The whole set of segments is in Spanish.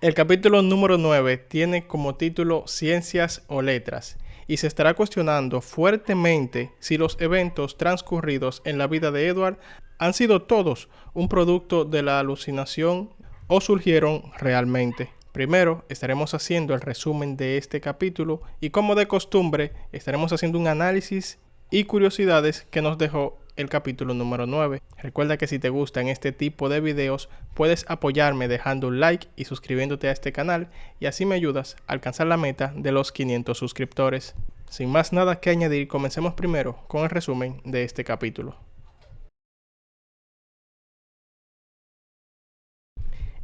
El capítulo número 9 tiene como título Ciencias o Letras y se estará cuestionando fuertemente si los eventos transcurridos en la vida de Edward han sido todos un producto de la alucinación o surgieron realmente. Primero estaremos haciendo el resumen de este capítulo y, como de costumbre, estaremos haciendo un análisis y curiosidades que nos dejó el capítulo número 9. Recuerda que si te gustan este tipo de videos, puedes apoyarme dejando un like y suscribiéndote a este canal, y así me ayudas a alcanzar la meta de los 500 suscriptores. Sin más nada que añadir, comencemos primero con el resumen de este capítulo.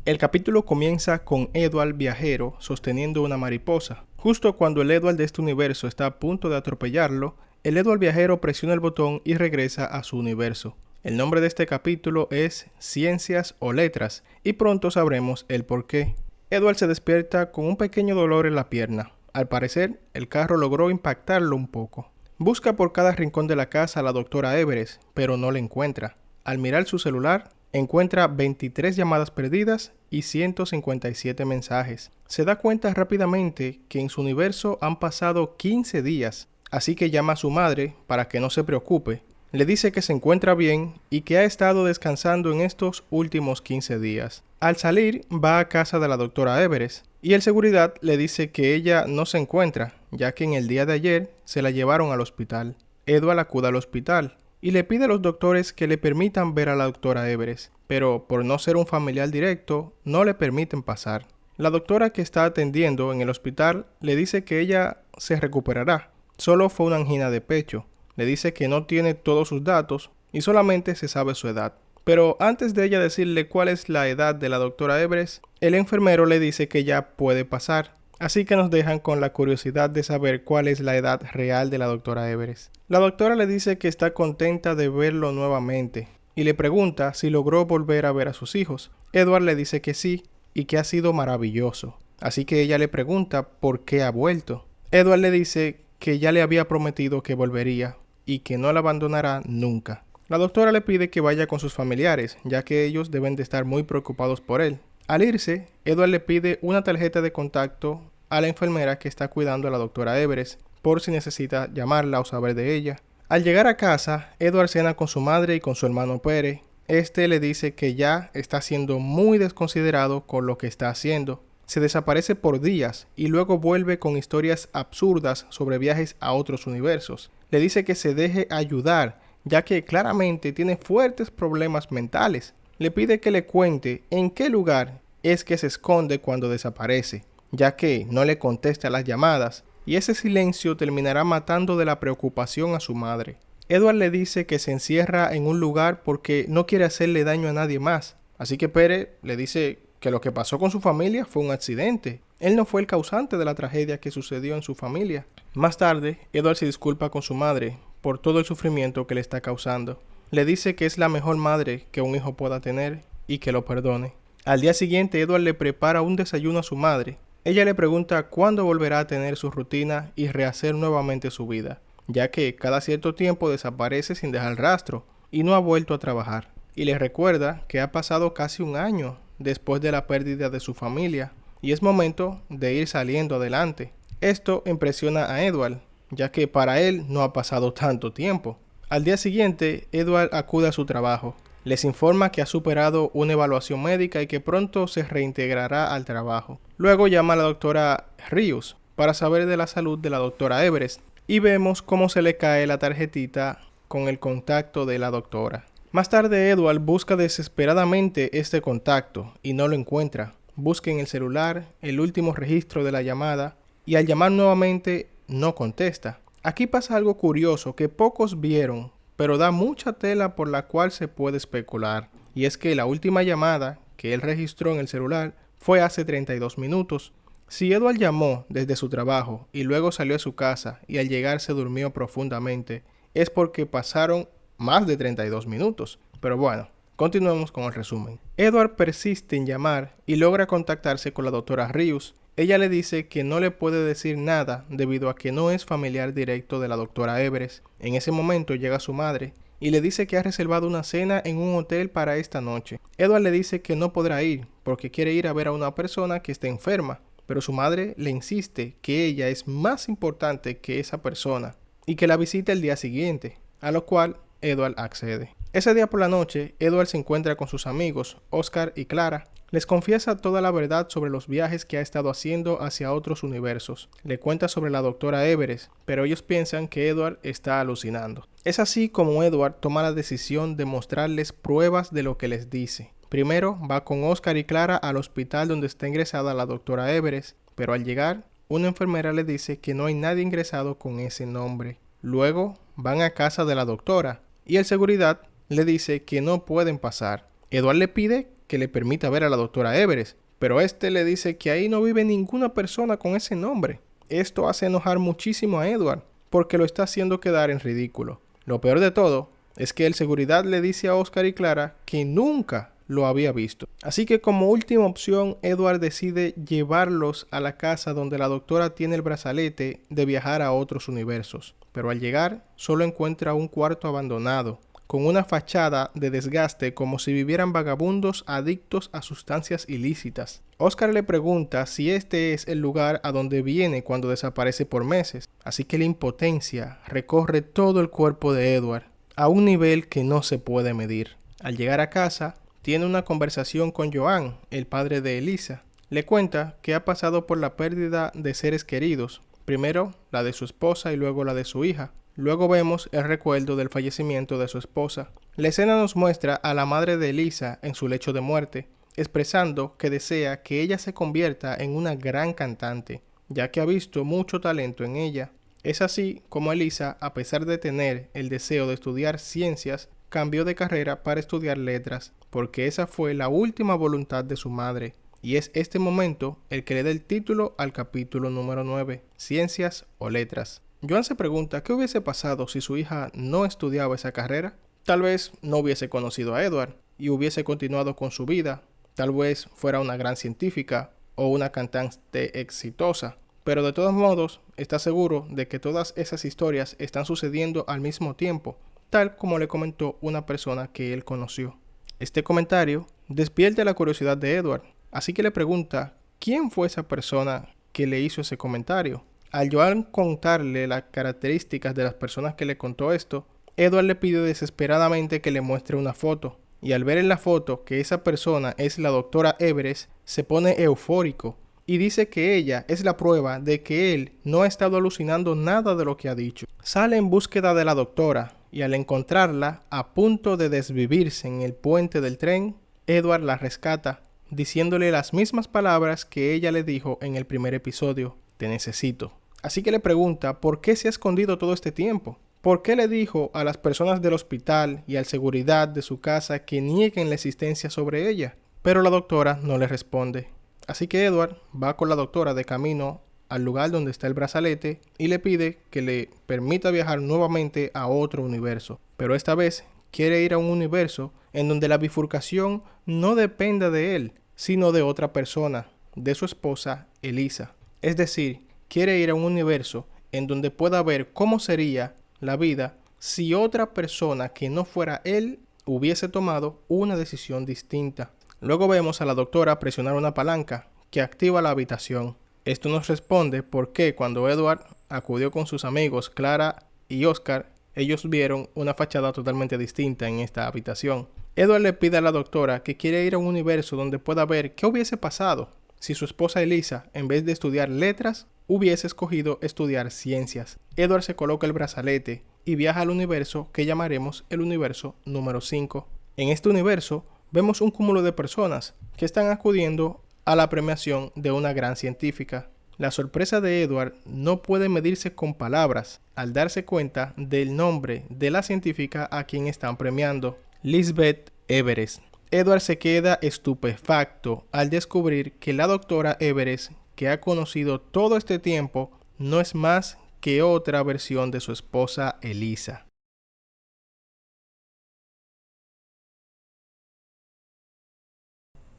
El capítulo comienza con Edward viajero sosteniendo una mariposa. Justo cuando el Edward de este universo está a punto de atropellarlo, el Edward viajero presiona el botón y regresa a su universo. El nombre de este capítulo es Ciencias o Letras, y pronto sabremos el porqué. Edward se despierta con un pequeño dolor en la pierna. Al parecer, el carro logró impactarlo un poco. Busca por cada rincón de la casa a la doctora Everest, pero no la encuentra. Al mirar su celular, encuentra 23 llamadas perdidas y 157 mensajes. Se da cuenta rápidamente que en su universo han pasado 15 días, así que llama a su madre para que no se preocupe. Le dice que se encuentra bien y que ha estado descansando en estos últimos 15 días. Al salir, va a casa de la doctora Everest y el seguridad le dice que ella no se encuentra, ya que en el día de ayer se la llevaron al hospital. Edward acude al hospital y le pide a los doctores que le permitan ver a la doctora Everest, pero por no ser un familiar directo, no le permiten pasar. La doctora que está atendiendo en el hospital le dice que ella se recuperará, solo fue una angina de pecho. Le dice que no tiene todos sus datos y solamente se sabe su edad. Pero antes de ella decirle cuál es la edad de la doctora Everest, el enfermero le dice que ya puede pasar. Así que nos dejan con la curiosidad de saber cuál es la edad real de la doctora Everest. La doctora le dice que está contenta de verlo nuevamente y le pregunta si logró volver a ver a sus hijos. Edward le dice que sí y que ha sido maravilloso. Así que ella le pregunta por qué ha vuelto. Edward le dice que ya le había prometido que volvería y que no la abandonará nunca. La doctora le pide que vaya con sus familiares, ya que ellos deben de estar muy preocupados por él. Al irse, Edward le pide una tarjeta de contacto a la enfermera que está cuidando a la doctora Everest, por si necesita llamarla o saber de ella. Al llegar a casa, Edward cena con su madre y con su hermano Pere. Este le dice que ya está siendo muy desconsiderado con lo que está haciendo. Se desaparece por días y luego vuelve con historias absurdas sobre viajes a otros universos. Le dice que se deje ayudar, ya que claramente tiene fuertes problemas mentales. Le pide que le cuente en qué lugar es que se esconde cuando desaparece, ya que no le contesta las llamadas, y ese silencio terminará matando de la preocupación a su madre. Edward le dice que se encierra en un lugar porque no quiere hacerle daño a nadie más, así que Pere le dice que lo que pasó con su familia fue un accidente. Él no fue el causante de la tragedia que sucedió en su familia. Más tarde, Edward se disculpa con su madre por todo el sufrimiento que le está causando. Le dice que es la mejor madre que un hijo pueda tener y que lo perdone. Al día siguiente, Edward le prepara un desayuno a su madre. Ella le pregunta cuándo volverá a tener su rutina y rehacer nuevamente su vida, ya que cada cierto tiempo desaparece sin dejar rastro y no ha vuelto a trabajar. Y le recuerda que ha pasado casi un año después de la pérdida de su familia y es momento de ir saliendo adelante. Esto impresiona a Edward, ya que para él no ha pasado tanto tiempo. Al día siguiente, Edward acude a su trabajo. Les informa que ha superado una evaluación médica y que pronto se reintegrará al trabajo. Luego llama a la doctora Rius para saber de la salud de la doctora Everest y vemos cómo se le cae la tarjetita con el contacto de la doctora. Más tarde, Edward busca desesperadamente este contacto y no lo encuentra. Busca en el celular el último registro de la llamada y al llamar nuevamente no contesta. Aquí pasa algo curioso que pocos vieron, pero da mucha tela por la cual se puede especular. Y es que la última llamada que él registró en el celular fue hace 32 minutos. Si Edward llamó desde su trabajo y luego salió a su casa y al llegar se durmió profundamente, es porque pasaron más de 32 minutos. Pero bueno, continuemos con el resumen. Edward persiste en llamar y logra contactarse con la doctora Rius. Ella le dice que no le puede decir nada debido a que no es familiar directo de la doctora Everest. En ese momento llega su madre y le dice que ha reservado una cena en un hotel para esta noche. Edward le dice que no podrá ir porque quiere ir a ver a una persona que está enferma, pero su madre le insiste que ella es más importante que esa persona y que la visite el día siguiente, a lo cual Edward accede. Ese día por la noche, Edward se encuentra con sus amigos, Oscar y Clara. Les confiesa toda la verdad sobre los viajes que ha estado haciendo hacia otros universos. Le cuenta sobre la doctora Everest, pero ellos piensan que Edward está alucinando. Es así como Edward toma la decisión de mostrarles pruebas de lo que les dice. Primero va con Oscar y Clara al hospital donde está ingresada la doctora Everest, pero al llegar, una enfermera le dice que no hay nadie ingresado con ese nombre. Luego van a casa de la doctora y el seguridad le dice que no pueden pasar. Edward le pide que le permita ver a la doctora Everest, pero este le dice que ahí no vive ninguna persona con ese nombre. Esto hace enojar muchísimo a Edward, porque lo está haciendo quedar en ridículo. Lo peor de todo es que el seguridad le dice a Oscar y Clara que nunca lo había visto. Así que como última opción, Edward decide llevarlos a la casa donde la doctora tiene el brazalete de viajar a otros universos. Pero al llegar, solo encuentra un cuarto abandonado, con una fachada de desgaste como si vivieran vagabundos adictos a sustancias ilícitas. Oscar le pregunta si este es el lugar a donde viene cuando desaparece por meses, así que la impotencia recorre todo el cuerpo de Edward, a un nivel que no se puede medir. Al llegar a casa, tiene una conversación con Joan, el padre de Elisa. Le cuenta que ha pasado por la pérdida de seres queridos, primero la de su esposa y luego la de su hija. Luego vemos el recuerdo del fallecimiento de su esposa. La escena nos muestra a la madre de Elisa en su lecho de muerte, expresando que desea que ella se convierta en una gran cantante, ya que ha visto mucho talento en ella. Es así como Elisa, a pesar de tener el deseo de estudiar ciencias, cambió de carrera para estudiar letras, porque esa fue la última voluntad de su madre. Y es este momento el que le da el título al capítulo número 9, Ciencias o Letras. Joan se pregunta qué hubiese pasado si su hija no estudiaba esa carrera. Tal vez no hubiese conocido a Edward y hubiese continuado con su vida. Tal vez fuera una gran científica o una cantante exitosa. Pero de todos modos, está seguro de que todas esas historias están sucediendo al mismo tiempo, tal como le comentó una persona que él conoció. Este comentario despierta la curiosidad de Edward, así que le pregunta quién fue esa persona que le hizo ese comentario. Al Joan contarle las características de las personas que le contó esto, Edward le pide desesperadamente que le muestre una foto. Y al ver en la foto que esa persona es la doctora Everest, se pone eufórico y dice que ella es la prueba de que él no ha estado alucinando nada de lo que ha dicho. Sale en búsqueda de la doctora y al encontrarla a punto de desvivirse en el puente del tren, Edward la rescata, diciéndole las mismas palabras que ella le dijo en el primer episodio: te necesito. Así que le pregunta por qué se ha escondido todo este tiempo. ¿Por qué le dijo a las personas del hospital y al seguridad de su casa que nieguen la existencia sobre ella? Pero la doctora no le responde. Así que Edward va con la doctora de camino al lugar donde está el brazalete y le pide que le permita viajar nuevamente a otro universo. Pero esta vez quiere ir a un universo en donde la bifurcación no dependa de él, sino de otra persona, de su esposa Elisa. Es decir, quiere ir a un universo en donde pueda ver cómo sería la vida si otra persona que no fuera él hubiese tomado una decisión distinta. Luego vemos a la doctora presionar una palanca que activa la habitación. Esto nos responde por qué cuando Edward acudió con sus amigos Clara y Oscar, ellos vieron una fachada totalmente distinta en esta habitación. Edward le pide a la doctora que quiere ir a un universo donde pueda ver qué hubiese pasado si su esposa Elisa, en vez de estudiar letras, hubiese escogido estudiar ciencias. Edward se coloca el brazalete y viaja al universo que llamaremos el universo número 5. En este universo vemos un cúmulo de personas que están acudiendo a la premiación de una gran científica. La sorpresa de Edward no puede medirse con palabras al darse cuenta del nombre de la científica a quien están premiando, Lisbeth Everest. Edward se queda estupefacto al descubrir que la doctora Everest, que ha conocido todo este tiempo, no es más que otra versión de su esposa Elisa.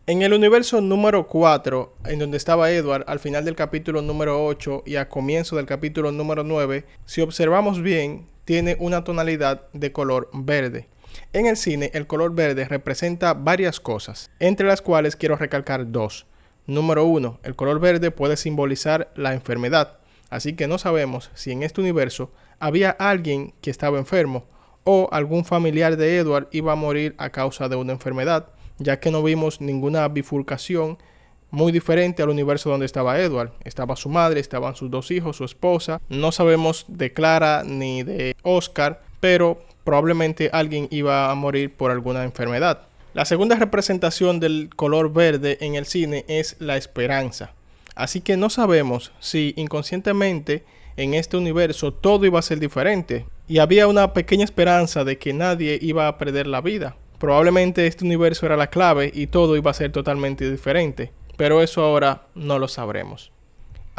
En el universo número 4, en donde estaba Edward al final del capítulo número 8 y a comienzo del capítulo número 9, si observamos bien, tiene una tonalidad de color verde. En el cine, el color verde representa varias cosas, entre las cuales quiero recalcar dos. Número 1, el color verde puede simbolizar la enfermedad, así que no sabemos si en este universo había alguien que estaba enfermo o algún familiar de Edward iba a morir a causa de una enfermedad, ya que no vimos ninguna bifurcación muy diferente al universo donde estaba Edward. Estaba su madre, estaban sus dos hijos, su esposa. No sabemos de Clara ni de Oscar, pero probablemente alguien iba a morir por alguna enfermedad. La segunda representación del color verde en el cine es la esperanza. Así que no sabemos si inconscientemente en este universo todo iba a ser diferente y había una pequeña esperanza de que nadie iba a perder la vida. Probablemente este universo era la clave y todo iba a ser totalmente diferente, pero eso ahora no lo sabremos.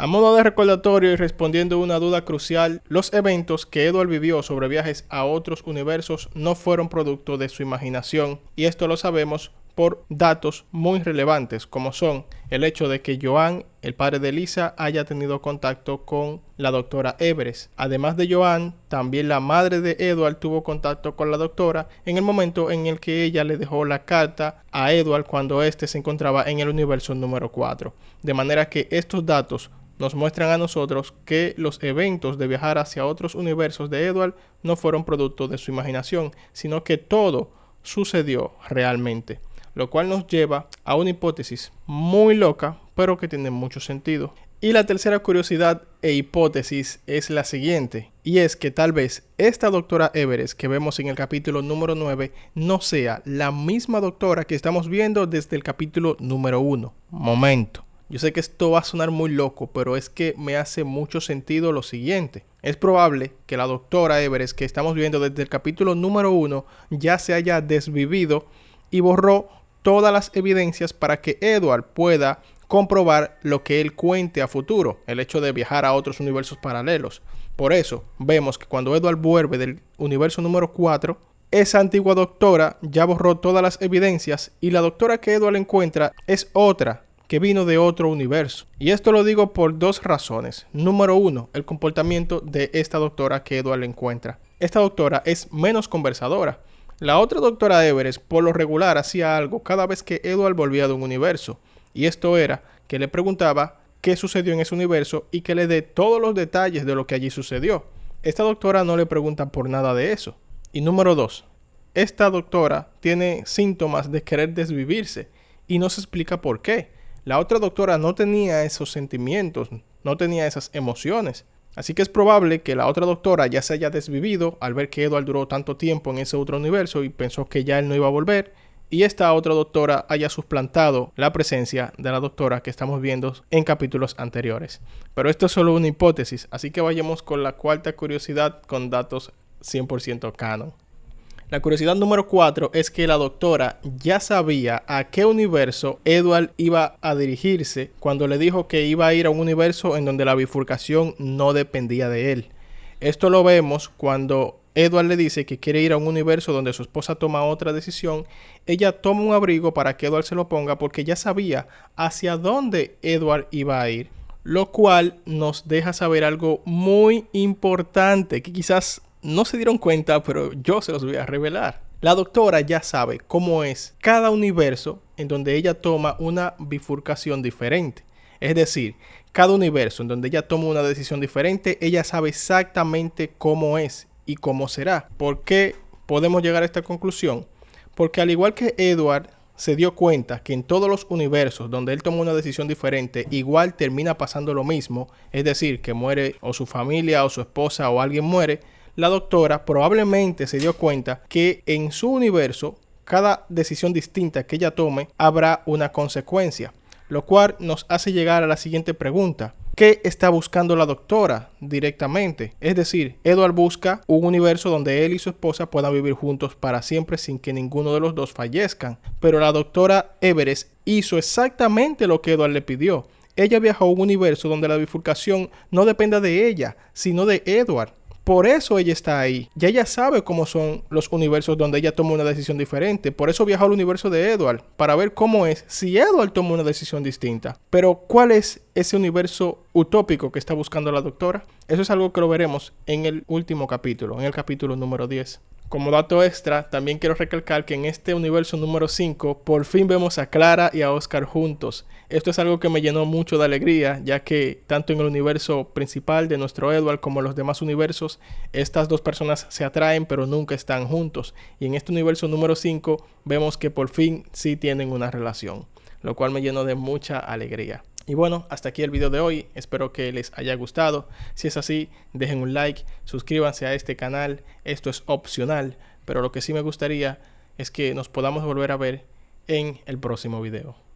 A modo de recordatorio y respondiendo a una duda crucial, los eventos que Edward vivió sobre viajes a otros universos no fueron producto de su imaginación, y esto lo sabemos por datos muy relevantes, como son el hecho de que Joan, el padre de Lisa, haya tenido contacto con la doctora Everest. Además de Joan, también la madre de Edward tuvo contacto con la doctora en el momento en el que ella le dejó la carta a Edward cuando éste se encontraba en el universo número 4. De manera que estos datos nos muestran a nosotros que los eventos de viajar hacia otros universos de Edward no fueron producto de su imaginación, sino que todo sucedió realmente, lo cual nos lleva a una hipótesis muy loca, pero que tiene mucho sentido. Y la tercera curiosidad e hipótesis es la siguiente, y es que tal vez esta doctora Everest que vemos en el capítulo número 9 no sea la misma doctora que estamos viendo desde el capítulo número 1. Momento. Yo sé que esto va a sonar muy loco, pero es que me hace mucho sentido lo siguiente. Es probable que la doctora Everest que estamos viendo desde el capítulo número 1 ya se haya desvivido y borró todas las evidencias para que Edward pueda comprobar lo que él cuente a futuro, el hecho de viajar a otros universos paralelos. Por eso vemos que cuando Edward vuelve del universo número 4, esa antigua doctora ya borró todas las evidencias y la doctora que Edward encuentra es otra que vino de otro universo. Y esto lo digo por dos razones. Número 1, el comportamiento de esta doctora que Edward encuentra. Esta doctora es menos conversadora. La otra doctora Everest por lo regular hacía algo cada vez que Edward volvía de un universo. Y esto era que le preguntaba qué sucedió en ese universo y que le dé todos los detalles de lo que allí sucedió. Esta doctora no le pregunta por nada de eso. Y número 2, esta doctora tiene síntomas de querer desvivirse y no se explica por qué. La otra doctora no tenía esos sentimientos, no tenía esas emociones. Así que es probable que la otra doctora ya se haya desvivido al ver que Edward duró tanto tiempo en ese otro universo y pensó que ya él no iba a volver. Y esta otra doctora haya suplantado la presencia de la doctora que estamos viendo en capítulos anteriores. Pero esto es solo una hipótesis, así que vayamos con la cuarta curiosidad con datos 100% canon. La curiosidad número 4 es que la doctora ya sabía a qué universo Edward iba a dirigirse cuando le dijo que iba a ir a un universo en donde la bifurcación no dependía de él. Esto lo vemos cuando Edward le dice que quiere ir a un universo donde su esposa toma otra decisión. Ella toma un abrigo para que Edward se lo ponga porque ya sabía hacia dónde Edward iba a ir, lo cual nos deja saber algo muy importante que quizás no se dieron cuenta, pero yo se los voy a revelar. La doctora ya sabe cómo es cada universo en donde ella toma una bifurcación diferente. Es decir, cada universo en donde ella toma una decisión diferente, ella sabe exactamente cómo es y cómo será. ¿Por qué podemos llegar a esta conclusión? Porque al igual que Edward se dio cuenta que en todos los universos donde él toma una decisión diferente, igual termina pasando lo mismo, es decir, que muere o su familia o su esposa o alguien muere, la doctora probablemente se dio cuenta que en su universo, cada decisión distinta que ella tome, habrá una consecuencia, lo cual nos hace llegar a la siguiente pregunta. ¿Qué está buscando la doctora directamente? Es decir, Edward busca un universo donde él y su esposa puedan vivir juntos para siempre sin que ninguno de los dos fallezcan. Pero la doctora Everest hizo exactamente lo que Edward le pidió. Ella viajó a un universo donde la bifurcación no dependa de ella, sino de Edward. por eso ella está ahí. Ya ella sabe cómo son los universos donde ella toma una decisión diferente. Por eso viajó al universo de Edward, para ver cómo es si Edward toma una decisión distinta. Pero ¿cuál es ese universo utópico que está buscando la doctora? Eso es algo que lo veremos en el último capítulo, en el capítulo número 10. Como dato extra, también quiero recalcar que en este universo número 5 por fin vemos a Clara y a Oscar juntos. Esto es algo que me llenó mucho de alegría, ya que tanto en el universo principal de nuestro Edward como en los demás universos, estas dos personas se atraen pero nunca están juntos. Y en este universo número 5 vemos que por fin sí tienen una relación, lo cual me llenó de mucha alegría. Y bueno, hasta aquí el video de hoy, espero que les haya gustado. Si es así, dejen un like, suscríbanse a este canal, esto es opcional, pero lo que sí me gustaría es que nos podamos volver a ver en el próximo video.